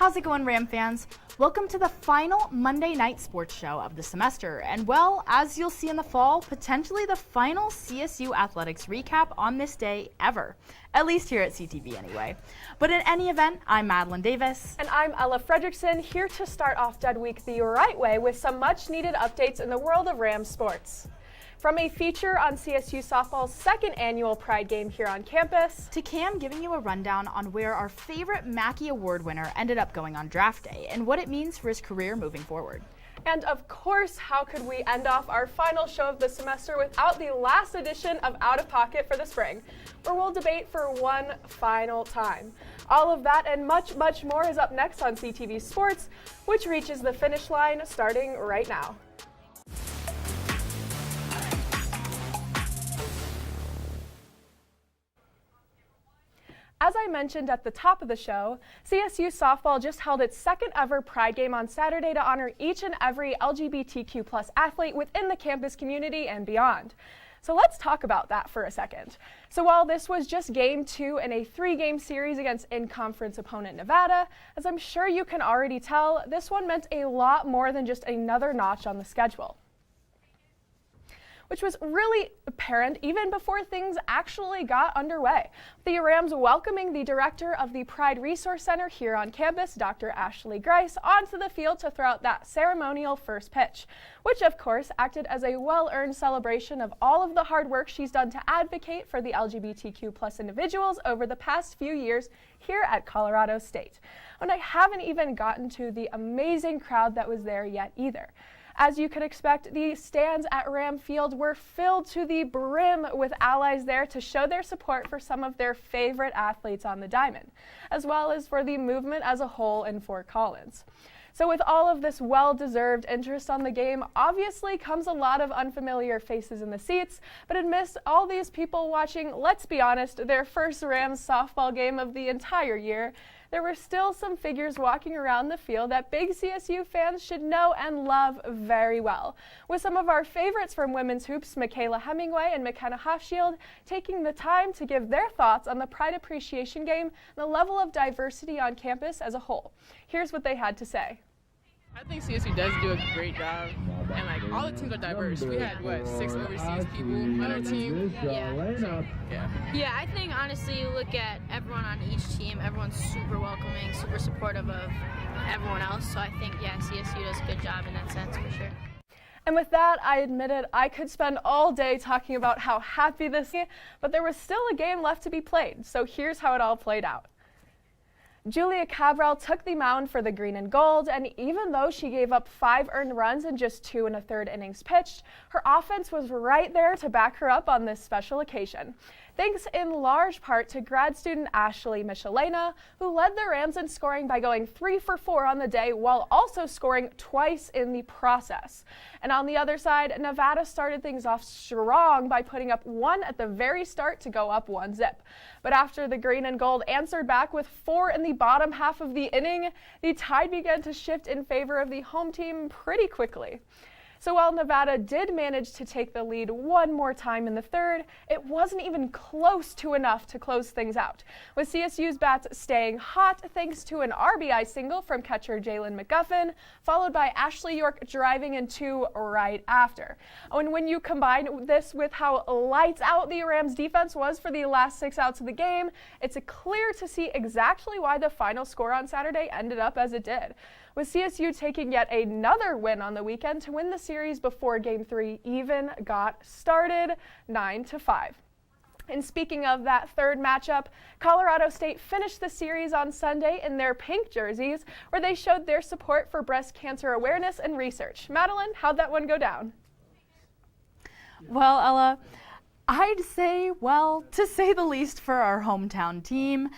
How's it going, Ram fans? Welcome to the final Monday night sports show of the semester. And well, as you'll see in the fall, potentially the final CSU athletics recap on this day ever. At least here at CTV anyway. But in any event, I'm Madeline Davis. And I'm Ella Fredrickson, here to start off Dead Week the right way with some much needed updates in the world of Rams sports. From a feature on CSU softball's second annual Pride game here on campus, to Cam giving you a rundown on where our favorite Mackey Award winner ended up going on draft day and what it means for his career moving forward. And of course, how could we end off our final show of the semester without the last edition of Out of Pocket for the spring, where we'll debate for one final time. All of that and much, much more is up next on CTV Sports, which reaches the finish line starting right now. As I mentioned at the top of the show, CSU softball just held its second ever Pride game on Saturday to honor each and every LGBTQ+ athlete within the campus community and beyond. So let's talk about that for a second. So while this was just game 2 in a 3-game series against in-conference opponent Nevada, as I'm sure you can already tell, this one meant a lot more than just another notch on the schedule, which was really apparent even before things actually got underway. The Rams welcoming the director of the Pride Resource Center here on campus, Dr. Ashley Grice, onto the field to throw out that ceremonial first pitch, which of course acted as a well-earned celebration of all of the hard work she's done to advocate for the LGBTQ+ individuals over the past few years here at Colorado State. And I haven't even gotten to the amazing crowd that was there yet either. As you could expect, the stands at Ram Field were filled to the brim with allies there to show their support for some of their favorite athletes on the diamond, as well as for the movement as a whole in Fort Collins. So with all of this well-deserved interest on the game, obviously comes a lot of unfamiliar faces in the seats, but amidst all these people watching, let's be honest, their first Rams softball game of the entire year, there were still some figures walking around the field that big CSU fans should know and love very well. With some of our favorites from women's hoops, Michaela Hemingway and McKenna Hofschild, taking the time to give their thoughts on the Pride Appreciation Game and the level of diversity on campus as a whole. Here's what they had to say. I think CSU does do a great job, and all the teams are diverse. We had 6 overseas people on our team. Yeah, I think honestly, you look at everyone on each team. Everyone's super welcoming, super supportive of everyone else. So I think CSU does a good job in that sense for sure. And with that, I admitted I could spend all day talking about how happy this is, but there was still a game left to be played. So here's how it all played out. Julia Cabral took the mound for the green and gold, and even though she gave up 5 earned runs in just 2 1/3 innings pitched, her offense was right there to back her up on this special occasion. Thanks in large part to grad student Ashley Michelena, who led the Rams in scoring by going 3 for 4 on the day while also scoring twice in the process. And on the other side, Nevada started things off strong by putting up 1 at the very start to go up 1-zip. But after the green and gold answered back with 4 in the bottom half of the inning, the tide began to shift in favor of the home team pretty quickly. So while Nevada did manage to take the lead one more time in the third, it wasn't even close to enough to close things out, with CSU's bats staying hot thanks to an RBI single from catcher Jalen McGuffin, followed by Ashley York driving in 2 right after. And when you combine this with how lights out the Rams defense was for the last 6 outs of the game, it's clear to see exactly why the final score on Saturday ended up as it did, with CSU taking yet another win on the weekend to win the series before Game 3 even got started, 9-5. And speaking of that third matchup, Colorado State finished the series on Sunday in their pink jerseys, where they showed their support for breast cancer awareness and research. Madeline, how'd that one go down? Well, Ella, I'd say, to say the least for our hometown team,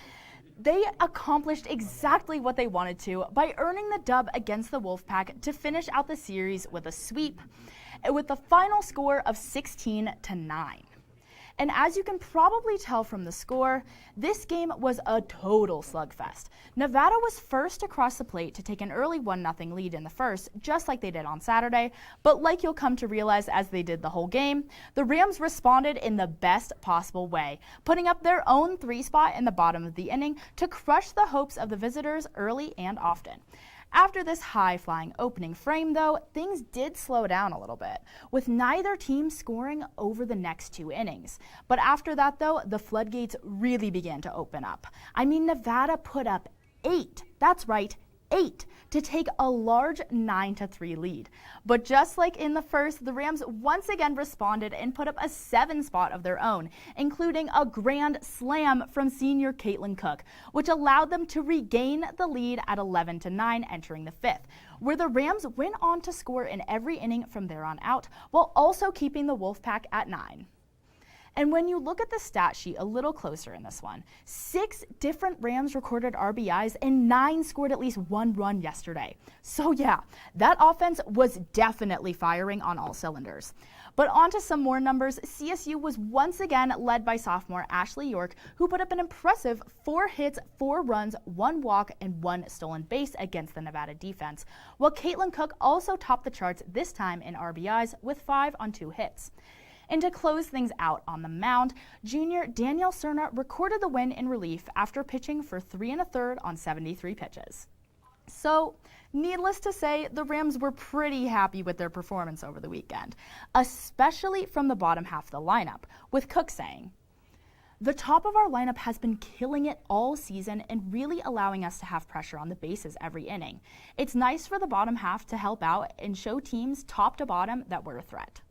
they accomplished exactly what they wanted to by earning the dub against the Wolfpack to finish out the series with a sweep, with the final score of 16-9. And as you can probably tell from the score, this game was a total slugfest. Nevada was first across the plate to take an early 1-0 lead in the first, just like they did on Saturday, but like you'll come to realize as they did the whole game, the Rams responded in the best possible way, putting up their own 3 spot in the bottom of the inning to crush the hopes of the visitors early and often. After this high-flying opening frame, though, things did slow down a little bit, with neither team scoring over the next 2 innings. But after that, though, the floodgates really began to open up. I mean, Nevada put up 8, that's right, 8, to take a large 9-3 lead. But just like in the first, the Rams once again responded and put up a 7 spot of their own, including a grand slam from senior Caitlin Cook, which allowed them to regain the lead at 11-9 entering the 5th, where the Rams went on to score in every inning from there on out, while also keeping the Wolfpack at 9. And when you look at the stat sheet a little closer in this one, 6 different Rams recorded RBIs and 9 scored at least 1 run yesterday. So yeah, that offense was definitely firing on all cylinders. But on to some more numbers. CSU was once again led by sophomore Ashley York, who put up an impressive 4 hits, 4 runs, 1 walk, and 1 stolen base against the Nevada defense, while Caitlin Cook also topped the charts this time in RBIs with 5 on 2 hits. And to close things out on the mound, junior Danielle Cerna recorded the win in relief after pitching for 3 1/3 on 73 pitches. So, needless to say, the Rams were pretty happy with their performance over the weekend, especially from the bottom half of the lineup, with Cook saying, "The top of our lineup has been killing it all season and really allowing us to have pressure on the bases every inning. It's nice for the bottom half to help out and show teams top to bottom that we're a threat."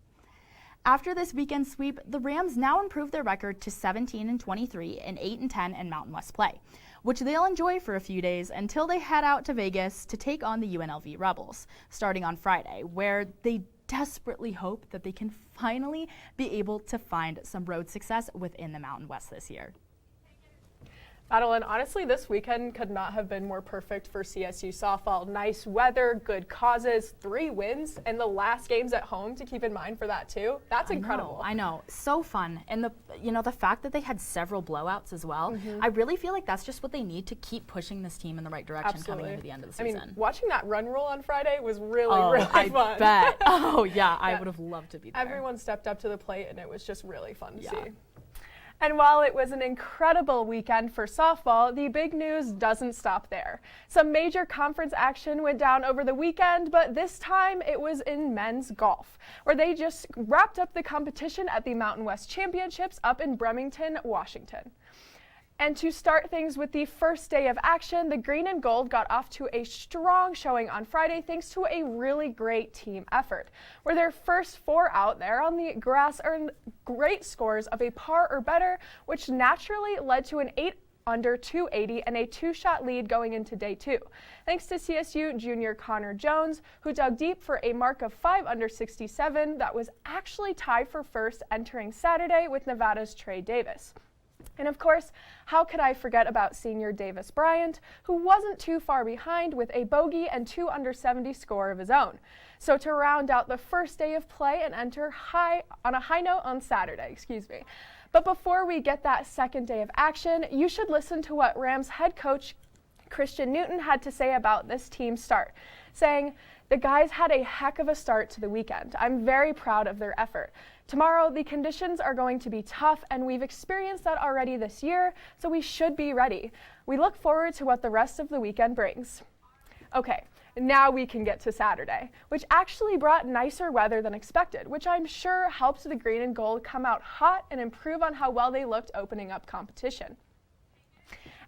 After this weekend sweep, the Rams now improve their record to 17-23 and 8-10 in Mountain West play, which they'll enjoy for a few days until they head out to Vegas to take on the UNLV Rebels, starting on Friday, where they desperately hope that they can finally be able to find some road success within the Mountain West this year. Madeline, honestly, this weekend could not have been more perfect for CSU softball. Nice weather, good causes, 3 wins, and the last game's at home to keep in mind for that too. That's incredible. I know, so fun. And the fact that they had several blowouts as well, I really feel like that's just what they need to keep pushing this team in the right direction coming into the end of the season. I mean, watching that run roll on Friday was really fun. I bet. Oh yeah, I would have loved to be there. Everyone stepped up to the plate and it was just really fun to see. And while it was an incredible weekend for softball, the big news doesn't stop there. Some major conference action went down over the weekend, but this time it was in men's golf, where they just wrapped up the competition at the Mountain West Championships up in Bremerton, Washington. And to start things with the first day of action, the Green and Gold got off to a strong showing on Friday thanks to a really great team effort, where their first 4 out there on the grass earned great scores of a par or better, which naturally led to an 8 under 280 and a 2-shot lead going into day 2. Thanks to CSU junior Connor Jones, who dug deep for a mark of 5 under 67 that was actually tied for first entering Saturday with Nevada's Trey Davis. And of course, how could I forget about senior Davis Bryant, who wasn't too far behind with a bogey and 2 under 70 score of his own. So to round out the first day of play and enter on a high note on Saturday, But before we get that second day of action, you should listen to what Rams head coach Christian Newton had to say about this team's start, saying, "The guys had a heck of a start to the weekend. I'm very proud of their effort. Tomorrow, the conditions are going to be tough, and we've experienced that already this year, so we should be ready. We look forward to what the rest of the weekend brings." Okay, now we can get to Saturday, which actually brought nicer weather than expected, which I'm sure helped the Green and Gold come out hot and improve on how well they looked opening up competition.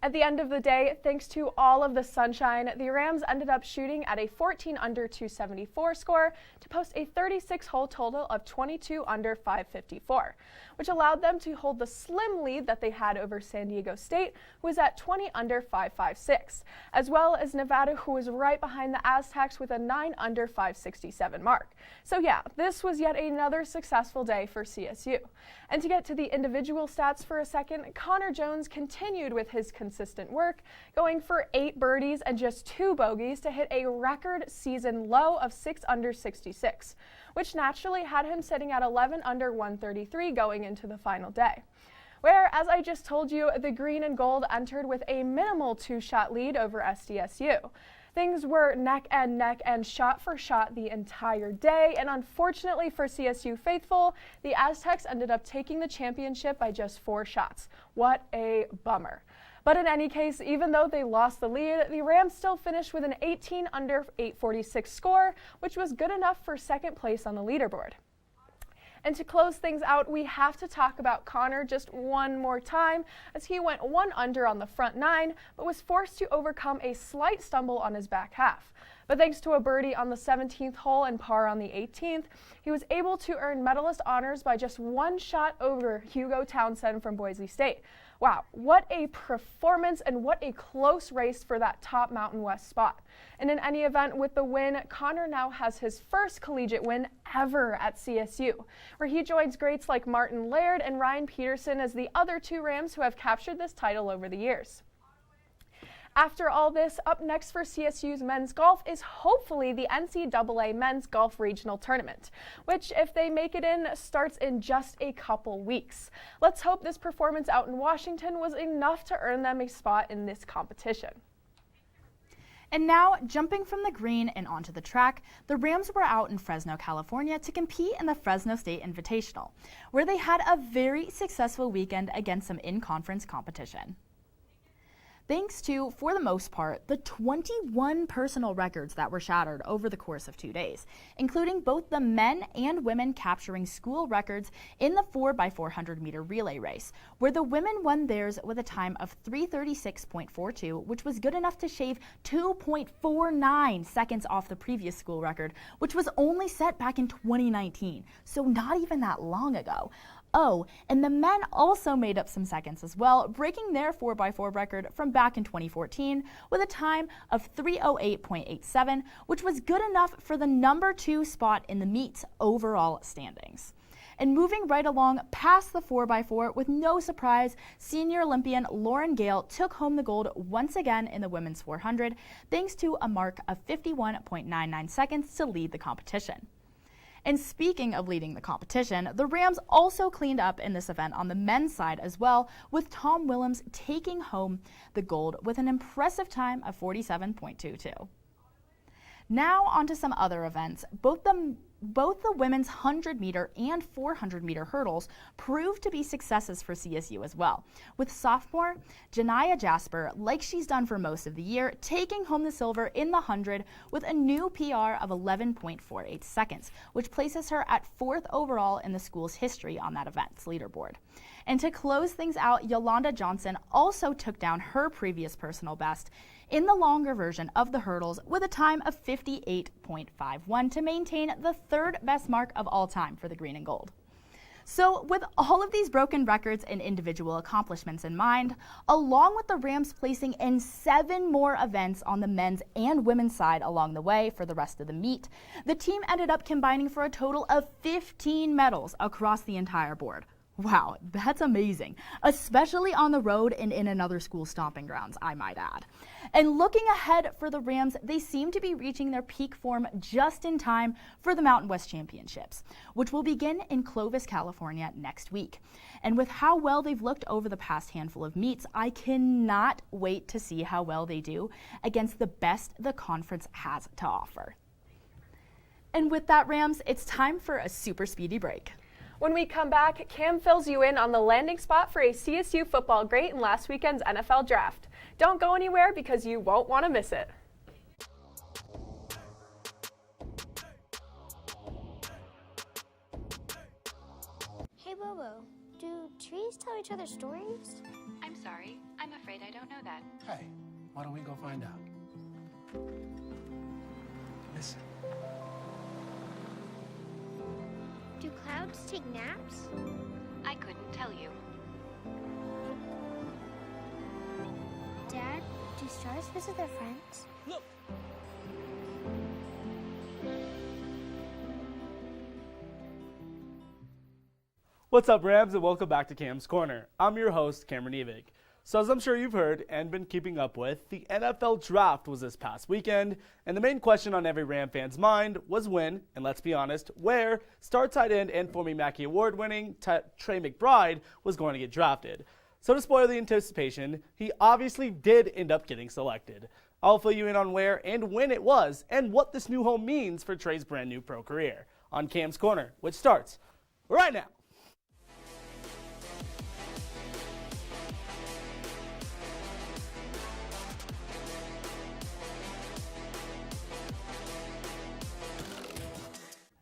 At the end of the day, thanks to all of the sunshine, the Rams ended up shooting at a 14 under 274 score to post a 36-hole total of 22 under 554, which allowed them to hold the slim lead that they had over San Diego State, who was at 20 under 556, as well as Nevada, who was right behind the Aztecs with a 9 under 567 mark. So yeah, this was yet another successful day for CSU. And to get to the individual stats for a second, Connor Jones continued with his consistent consistent work, going for 8 birdies and just 2 bogeys to hit a record season low of 6 under 66, which naturally had him sitting at 11 under 133 going into the final day. Where, as I just told you, the green and gold entered with a minimal 2-shot lead over SDSU. Things were neck and shot for shot the entire day, and unfortunately for CSU faithful, the Aztecs ended up taking the championship by just 4 shots. What a bummer. But in any case, even though they lost the lead, the Rams still finished with an 18 under 846 score, which was good enough for second place on the leaderboard. And to close things out, we have to talk about Connor just one more time, as he went 1 under on the front 9, but was forced to overcome a slight stumble on his back half. But thanks to a birdie on the 17th hole and par on the 18th, he was able to earn medalist honors by just 1 shot over Hugo Townsend from Boise State. Wow, what a performance and what a close race for that top Mountain West spot. And in any event, with the win, Connor now has his first collegiate win ever at CSU, where he joins greats like Martin Laird and Ryan Peterson as the other 2 Rams who have captured this title over the years. After all this, up next for CSU's men's golf is hopefully the NCAA Men's Golf Regional Tournament, which, if they make it in, starts in just a couple weeks. Let's hope this performance out in Washington was enough to earn them a spot in this competition. And now, jumping from the green and onto the track, the Rams were out in Fresno, California to compete in the Fresno State Invitational, where they had a very successful weekend against some in-conference competition. Thanks to, for the most part, the 21 personal records that were shattered over the course of 2 days, including both the men and women capturing school records in the 4x400 meter relay race, where the women won theirs with a time of 3:36.42, which was good enough to shave 2.49 seconds off the previous school record, which was only set back in 2019, so not even that long ago. Oh, and the men also made up some seconds as well, breaking their 4x4 record from back in 2014 with a time of 3:08.87, which was good enough for the number 2 spot in the meet's overall standings. And moving right along past the 4x4, with no surprise, senior Olympian Lauren Gale took home the gold once again in the women's 400, thanks to a mark of 51.99 seconds to lead the competition. And speaking of leading the competition, the Rams also cleaned up in this event on the men's side as well, with Tom Willems taking home the gold with an impressive time of 47.22. Now on to some other events. Both the women's 100-meter and 400-meter hurdles proved to be successes for CSU as well, with sophomore Janiyah Jasper, like she's done for most of the year, taking home the silver in the 100 with a new PR of 11.48 seconds, which places her at 4th overall in the school's history on that event's leaderboard. And to close things out, Yolanda Johnson also took down her previous personal best in the longer version of the hurdles with a time of 58.51 to maintain the 3rd best mark of all time for the green and gold. So with all of these broken records and individual accomplishments in mind, along with the Rams placing in 7 more events on the men's and women's side along the way for the rest of the meet, the team ended up combining for a total of 15 medals across the entire board. Wow, that's amazing, especially on the road and in another school's stomping grounds, I might add. And looking ahead for the Rams, they seem to be reaching their peak form just in time for the Mountain West Championships, which will begin in Clovis, California next week. And with how well they've looked over the past handful of meets, I cannot wait to see how well they do against the best the conference has to offer. And with that, Rams, it's time for a super speedy break. When we come back, Cam fills you in on the landing spot for a CSU football great in last weekend's NFL draft. Don't go anywhere because you won't want to miss it. Hey Bobo, do trees tell each other stories? I'm sorry, I'm afraid I don't know that. Hey, why don't we go find out? Listen. Do clouds take naps? I couldn't tell you. Dad, do stars visit their friends? Look! What's up, Rams, and welcome back to Cam's Corner. I'm your host, Cameron Evig. So as I'm sure you've heard and been keeping up with, the NFL draft was this past weekend, and the main question on every Ram fan's mind was when, and let's be honest, where star tight end and former Mackey Award-winning Trey McBride was going to get drafted. So to spoil the anticipation, he obviously did end up getting selected. I'll fill you in on where and when it was, and what this new home means for Trey's brand new pro career on Cam's Corner, which starts right now.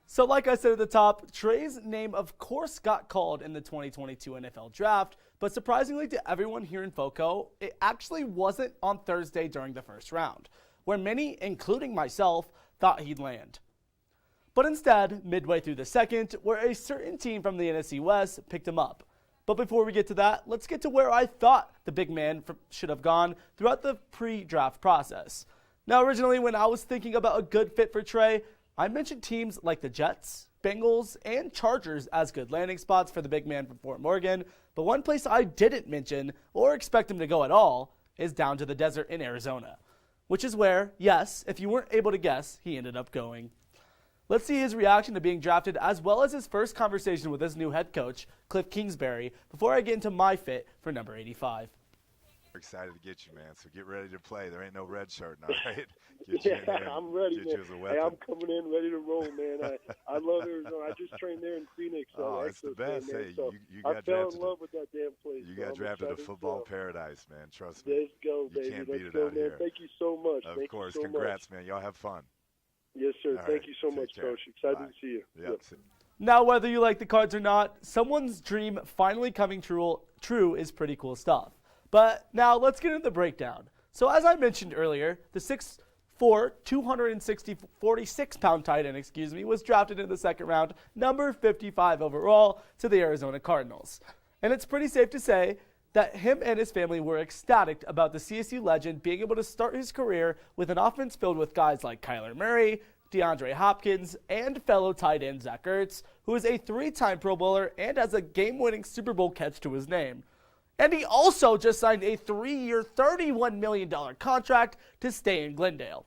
So like I said at the top, Trey's name of course got called in the 2022 NFL Draft, but surprisingly to everyone here in FOCO, it actually wasn't on Thursday during the first round, where many, including myself, thought he'd land. But instead, midway through the second, where a certain team from the NFC West picked him up. But before we get to that, let's get to where I thought the big man should have gone throughout the pre-draft process. Now originally when I was thinking about a good fit for Trey, I mentioned teams like the Jets, Bengals, and Chargers as good landing spots for the big man from Fort Morgan, but one place I didn't mention or expect him to go at all is down to the desert in Arizona, which is where, yes, if you weren't able to guess, he ended up going. Let's see his reaction to being drafted as well as his first conversation with his new head coach, Cliff Kingsbury, before I get into my fit for number 85. Excited to get you, man. So get ready to play. There ain't no red shirt now, right? Get you in there. I'm ready, get man. You as a weapon. Hey, I'm coming in ready to roll, man. I love Arizona. I just trained there in Phoenix. It's the best. Man. Hey, so you got I fell drafted. in love with that damn place. You got drafted to football paradise, man. Trust me. Let's go, baby. You can't beat it go, out man. here. Thank you so much. Of Thank course. You so Congrats, much. man. Y'all have fun. Yes, sir. All Thank right. you so Take much, care. Coach. Excited Bye. to see you. Yep. Now, whether you like the Cards or not, someone's dream finally coming true is pretty cool stuff. But now let's get into the breakdown. So as I mentioned earlier, the 6'4", 46-pound tight end, was drafted in the second round, number 55 overall, to the Arizona Cardinals. And it's pretty safe to say that him and his family were ecstatic about the CSU legend being able to start his career with an offense filled with guys like Kyler Murray, Deandre Hopkins, and fellow tight end Zach Ertz, who is a 3-time Pro Bowler and has a game-winning Super Bowl catch to his name. And he also just signed a 3-year, $31 million contract to stay in Glendale.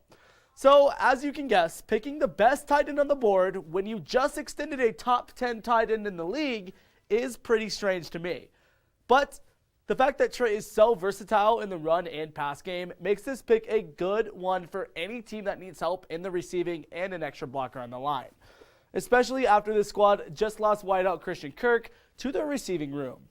So, as you can guess, picking the best tight end on the board when you just extended a top 10 tight end in the league is pretty strange to me. But the fact that Trey is so versatile in the run and pass game makes this pick a good one for any team that needs help in the receiving and an extra blocker on the line, especially after the squad just lost wideout Christian Kirk to their receiving room.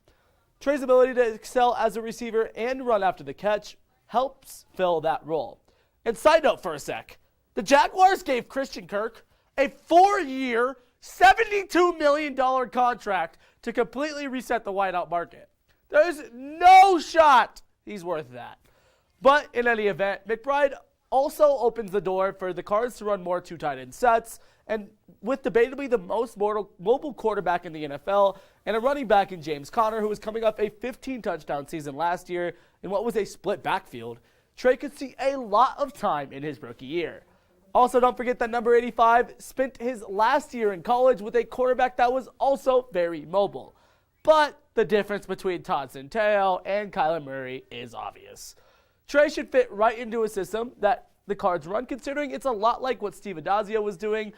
Trey's ability to excel as a receiver and run after the catch helps fill that role. And side note for a sec, the Jaguars gave Christian Kirk a 4-year, $72 million contract to completely reset the wideout market. There's no shot he's worth that. But in any event, McBride also opens the door for the Cards to run more 2 tight end sets, and with debatably the most mobile quarterback in the NFL and a running back in James Conner, who was coming off a 15-touchdown season last year in what was a split backfield, Trey could see a lot of time in his rookie year. Also, don't forget that number 85 spent his last year in college with a quarterback that was also very mobile. But the difference between Todd Centeio and Kyler Murray is obvious. Trey should fit right into a system that the Cards run, considering it's a lot like what Steve Addazio was doing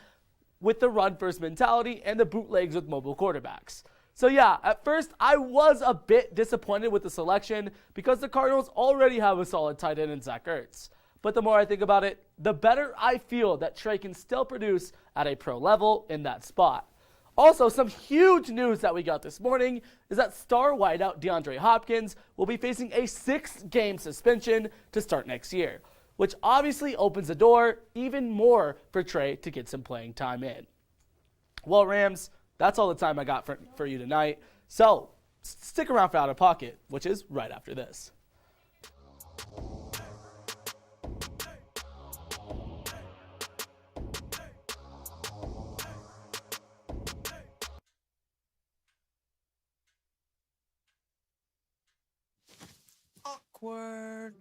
with the run-first mentality and the bootlegs with mobile quarterbacks. So yeah, at first I was a bit disappointed with the selection because the Cardinals already have a solid tight end in Zach Ertz. But the more I think about it, the better I feel that Trey can still produce at a pro level in that spot. Also, some huge news that we got this morning is that star wideout Deandre Hopkins will be facing a 6-game suspension to start next year, which obviously opens the door even more for Trey to get some playing time in. Well, Rams, that's all the time I got for you tonight. So stick around for Out of Pocket, which is right after this. Awkward.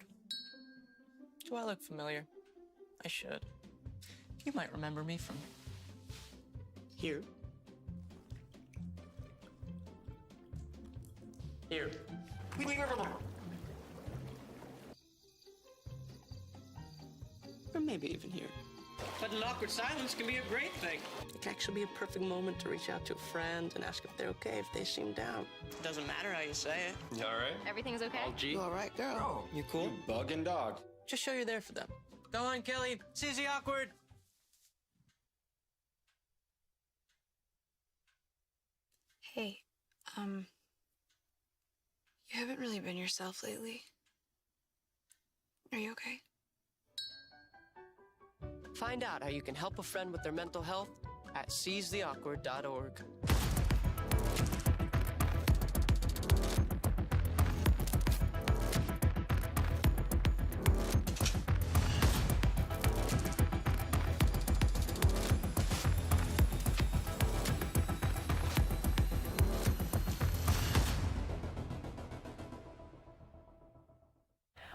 Do I look familiar? I should. You might remember me from here. Here. maybe even hear. But an awkward silence can be a great thing. It can actually be a perfect moment to reach out to a friend and ask if they're okay if they seem down. It doesn't matter how you say it. You all right? Everything's okay? All G? You all right, girl? Oh, you cool? You bugging dog. Just show you're there for them. Go on, Kelly. Seize the awkward. Hey, you haven't really been yourself lately. Are you okay? Find out how you can help a friend with their mental health at seizetheawkward.org.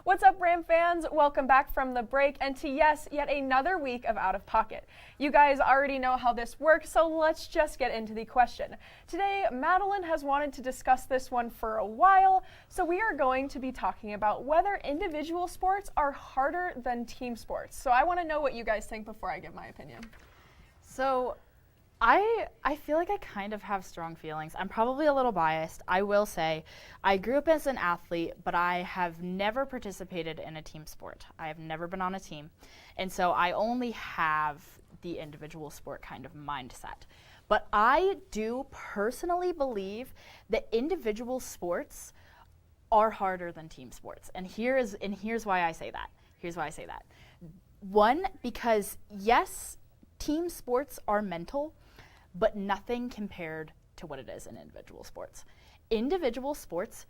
What's up, Ram fans? Welcome back from the break and to, yes, yet another week of Out of Pocket. You guys already know how this works, so let's just get into the question. Today, Madeline has wanted to discuss this one for a while, so we are going to be talking about whether individual sports are harder than team sports. So I want to know what you guys think before I give my opinion. So I feel like I kind of have strong feelings. I'm probably a little biased. I will say I grew up as an athlete, but I have never participated in a team sport. I have never been on a team. And so I only have the individual sport kind of mindset. But I do personally believe that individual sports are harder than team sports. And here's why I say that. Here's why I say that. One, because yes, team sports are mental, but nothing compared to what it is in individual sports. Individual sports,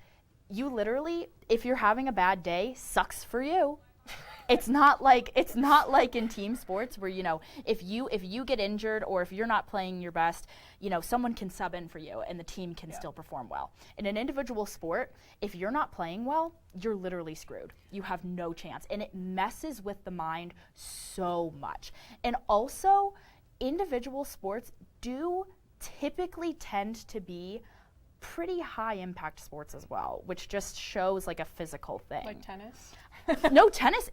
you literally, if you're having a bad day, sucks for you. It's not like in team sports where, you know, if you get injured or if you're not playing your best, you know, someone can sub in for you and the team can still perform well. In an individual sport, if you're not playing well, you're literally screwed. You have no chance, and it messes with the mind so much. And also, individual sports do typically tend to be pretty high impact sports as well, which just shows like a physical thing. Like tennis? No, tennis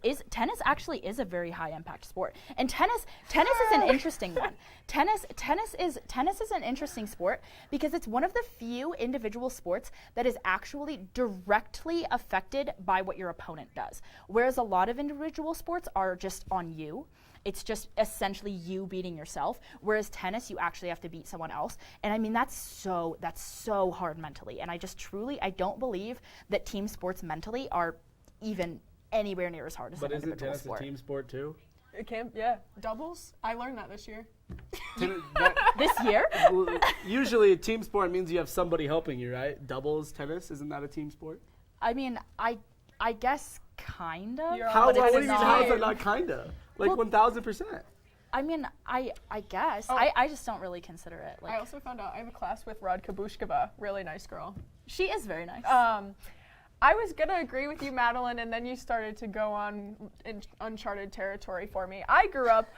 actually is a very high impact sport. And tennis is an interesting one. Tennis is an interesting sport because it's one of the few individual sports that is actually directly affected by what your opponent does. Whereas a lot of individual sports are just on you. It's just essentially you beating yourself. Whereas tennis, you actually have to beat someone else. And I mean, that's so hard mentally. And I don't believe that team sports mentally are even anywhere near as hard as an individual tennis sport. a team sport too? It can, yeah. Doubles? I learned that this year. This year? Usually a team sport means you have somebody helping you, right? Doubles, tennis, isn't that a team sport? I mean, I guess kind of. How is that not kinda? Like 1,000%. I mean, I guess. I just don't really consider it. Like, I also found out I have a class with Rod Kabushkova, really nice girl. She is very nice. I was going to agree with you, Madeline, and then you started to go on in uncharted territory for me. I grew up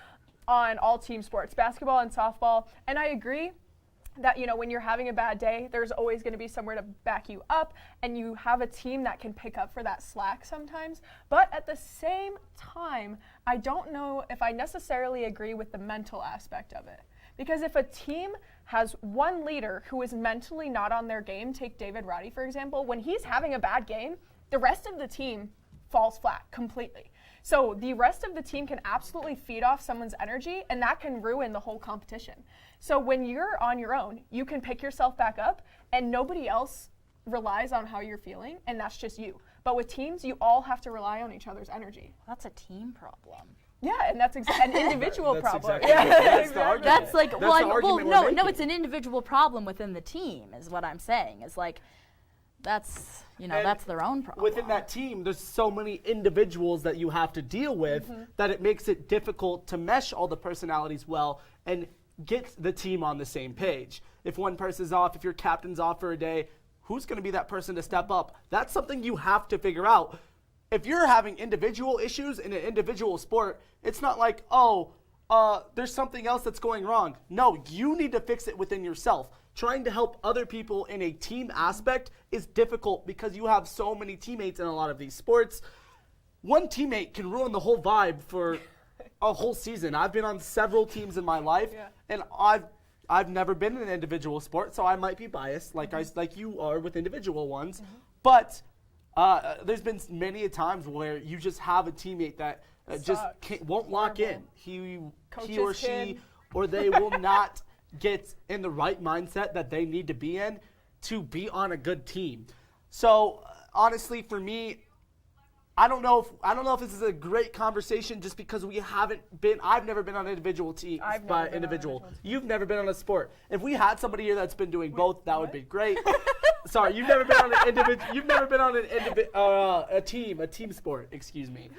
on all team sports, basketball and softball, and I agree that, you know, when you're having a bad day, there's always going to be somewhere to back you up, and you have a team that can pick up for that slack sometimes. But at the same time, I don't know if I necessarily agree with the mental aspect of it. Because if a team has one leader who is mentally not on their game, take David Roddy, for example, when he's having a bad game, the rest of the team falls flat completely. So the rest of the team can absolutely feed off someone's energy, and that can ruin the whole competition. So when you're on your own, you can pick yourself back up, and nobody else relies on how you're feeling, and that's just you. But with teams, you all have to rely on each other's energy. That's a team problem. Yeah, and that's an individual problem. That's like, no, it's an individual problem within the team, is what I'm saying. Is like, that's their own problem. Within that team, there's so many individuals that you have to deal with that it makes it difficult to mesh all the personalities well and get the team on the same page. If one person's off, if your captain's off for a day, who's going to be that person to step up? That's something you have to figure out. If you're having individual issues in an individual sport, it's not like, there's something else that's going wrong. No, you need to fix it within yourself. Trying to help other people in a team aspect is difficult because you have so many teammates in a lot of these sports. One teammate can ruin the whole vibe for a whole season. I've been on several teams in my life, and I've never been in an individual sport, so I might be biased, like you are with individual ones. But there's been many a times where you just have a teammate that won't lock in. He or she or they will not get in the right mindset that they need to be in to be on a good team. So honestly, for me, I don't know if this is a great conversation just because I've never been on an individual team. You've never been on a sport. If we had somebody here that's been doing both, that would be great. Sorry, you've never been on an individual. You've never been on a team sport. Excuse me.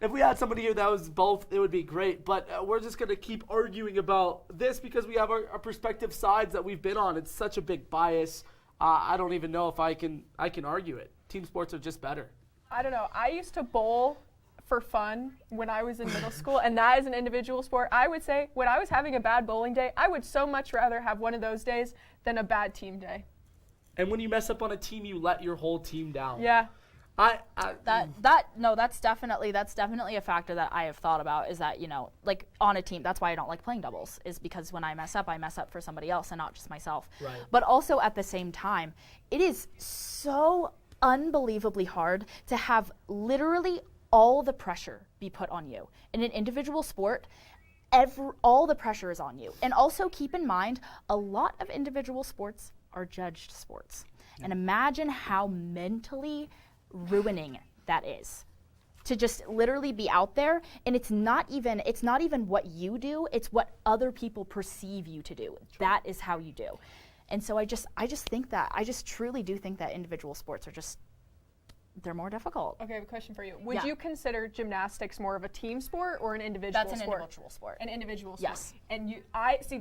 If we had somebody here that was both, it would be great. But we're just gonna keep arguing about this because we have our perspective sides that we've been on. It's such a big bias. I don't even know if I can argue it. Team sports are just better. I don't know. I used to bowl for fun when I was in middle school, and that is an individual sport. I would say when I was having a bad bowling day, I would so much rather have one of those days than a bad team day. And when you mess up on a team, you let your whole team down. Yeah. That's definitely a factor that I have thought about, is that, like on a team, that's why I don't like playing doubles, is because when I mess up for somebody else and not just myself. Right. But also at the same time, it is so unbelievably hard to have literally all the pressure be put on you. In an individual sport, all the pressure is on you. And also keep in mind, a lot of individual sports are judged sports. Yeah. And imagine how mentally ruining that is, to just literally be out there, and it's not even what you do, it's what other people perceive you to do. True. That is how you do. And so I just truly do think that individual sports are they're more difficult. Okay, I have a question for you. Would you consider gymnastics more of a team sport or an individual sport? That's an individual sport. An individual sport. Yes. And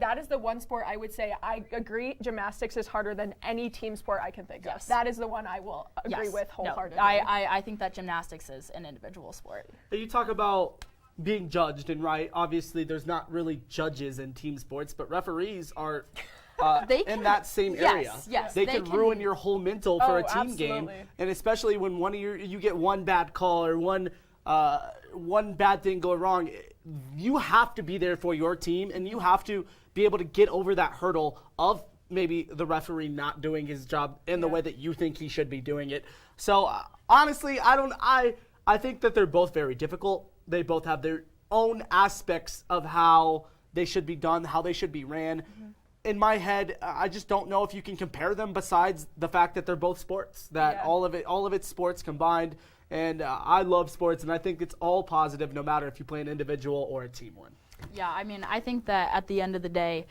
that is the one sport I would say I agree gymnastics is harder than any team sport I can think of. That is the one I will agree with wholeheartedly. No, I think that gymnastics is an individual sport. You talk about being judged, and obviously there's not really judges in team sports, but referees are in that same area. Yes, they can ruin your whole mental for a team game, and especially when you get one bad call or one bad thing go wrong, you have to be there for your team, and you have to be able to get over that hurdle of maybe the referee not doing his job in the way that you think he should be doing it. So honestly, I think that they're both very difficult. They both have their own aspects of how they should be done, how they should be ran. Mm-hmm. In my head, I just don't know if you can compare them besides the fact that they're both sports, that all of it's sports combined. And I love sports, and I think it's all positive no matter if you play an individual or a team one. Yeah, I mean, I think that at the end of the day,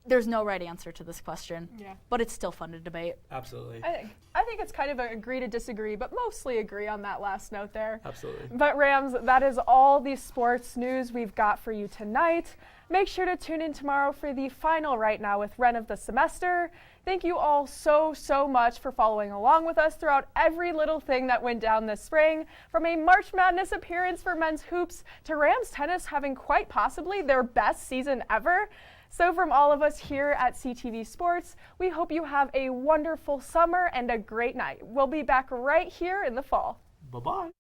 there's no right answer to this question, but it's still fun to debate. Absolutely. I think it's kind of an agree to disagree, but mostly agree on that last note there. Absolutely. But Rams, that is all the sports news we've got for you tonight. Make sure to tune in tomorrow for the final Right Now with Ren of the semester. Thank you all so much for following along with us throughout every little thing that went down this spring, from a March Madness appearance for men's hoops to Rams tennis having quite possibly their best season ever. So from all of us here at CTV Sports, we hope you have a wonderful summer and a great night. We'll be back right here in the fall. Bye-bye.